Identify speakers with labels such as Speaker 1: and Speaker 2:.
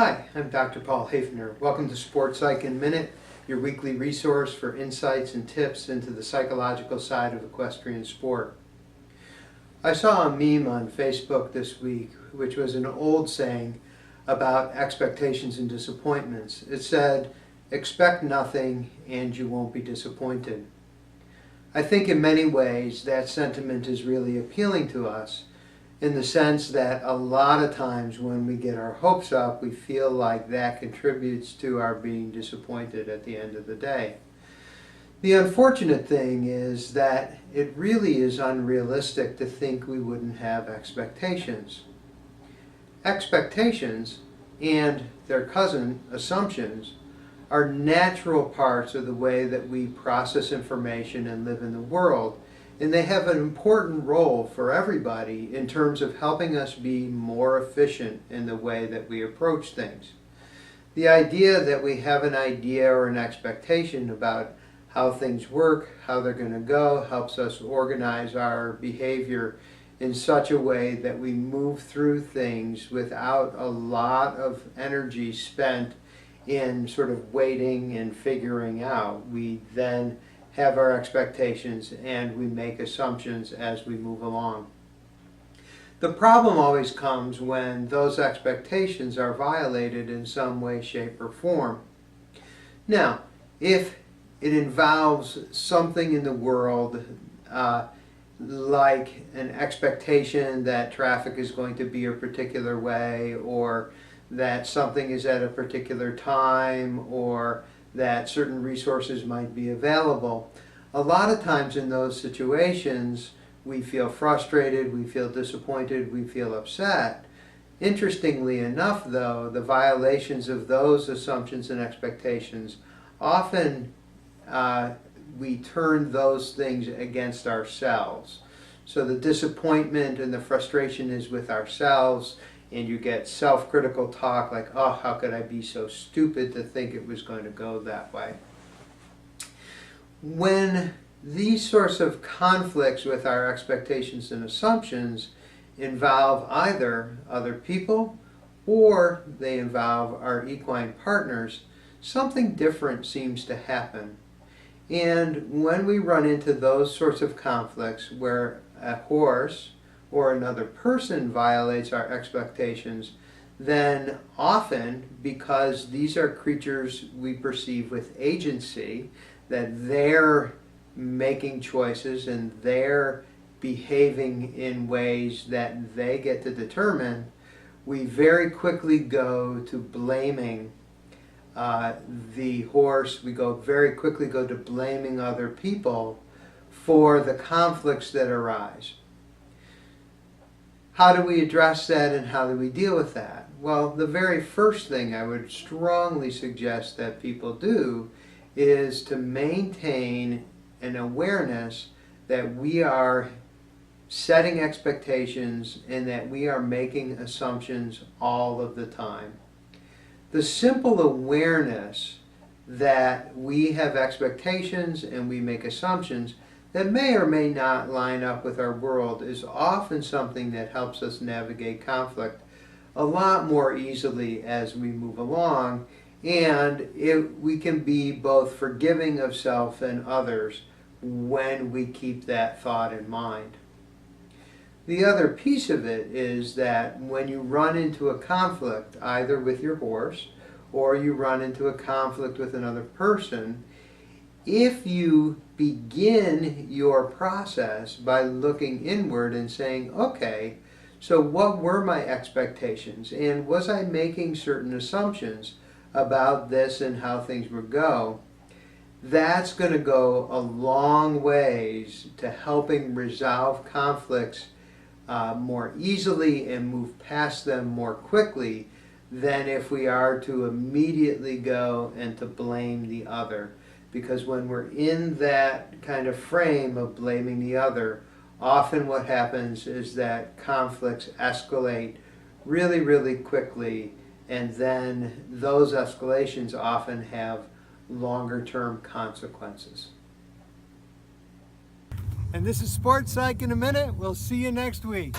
Speaker 1: Hi, I'm Dr. Paul Haefner. Welcome to Sport Psych in a Minute, your weekly resource for insights and tips into the psychological side of equestrian sport. I saw a meme on Facebook this week, which was an old saying about expectations and disappointments. It said, "Expect nothing and you won't be disappointed." I think in many ways that sentiment is really appealing to us, in the sense that a lot of times when we get our hopes up, we feel like that contributes to our being disappointed at the end of the day. The unfortunate thing is that it really is unrealistic to think we wouldn't have expectations. Expectations and their cousin, assumptions, are natural parts of the way that we process information and live in the world. And they have an important role for everybody in terms of helping us be more efficient in the way that we approach things. The idea that we have an idea or an expectation about how things work, how they're going to go, helps us organize our behavior in such a way that we move through things without a lot of energy spent in sort of waiting and figuring out. We then have our expectations and we make assumptions as we move along. The problem always comes when those expectations are violated in some way, shape, or form. Now, if it involves something in the world like an expectation that traffic is going to be a particular way, or that something is at a particular time, or that certain resources might be available. A lot of times in those situations, we feel frustrated, we feel disappointed, we feel upset. Interestingly enough, though, the violations of those assumptions and expectations, often we turn those things against ourselves. So the disappointment and the frustration is with ourselves, and you get self-critical talk like, oh, how could I be so stupid to think it was going to go that way? When these sorts of conflicts with our expectations and assumptions involve either other people or they involve our equine partners, something different seems to happen. And when we run into those sorts of conflicts where a horse or another person violates our expectations, then often, because these are creatures we perceive with agency, that they're making choices and they're behaving in ways that they get to determine, we very quickly go to blaming the horse. We very quickly go to blaming other people for the conflicts that arise. How do we address that and how do we deal with that? Well, the very first thing I would strongly suggest that people do is to maintain an awareness that we are setting expectations and that we are making assumptions all of the time. The simple awareness that we have expectations and we make assumptions that may or may not line up with our world is often something that helps us navigate conflict a lot more easily as we move along, and we can be both forgiving of self and others when we keep that thought in mind. The other piece of it is that when you run into a conflict, either with your horse or you run into a conflict with another person, if you begin your process by looking inward and saying, okay, so what were my expectations? And was I making certain assumptions about this and how things would go? That's going to go a long ways to helping resolve conflicts more easily and move past them more quickly than if we are to immediately go and to blame the other. Because when we're in that kind of frame of blaming the other, often what happens is that conflicts escalate really, really quickly, and then those escalations often have longer-term consequences. And this is Sport Psych in a Minute. We'll see you next week.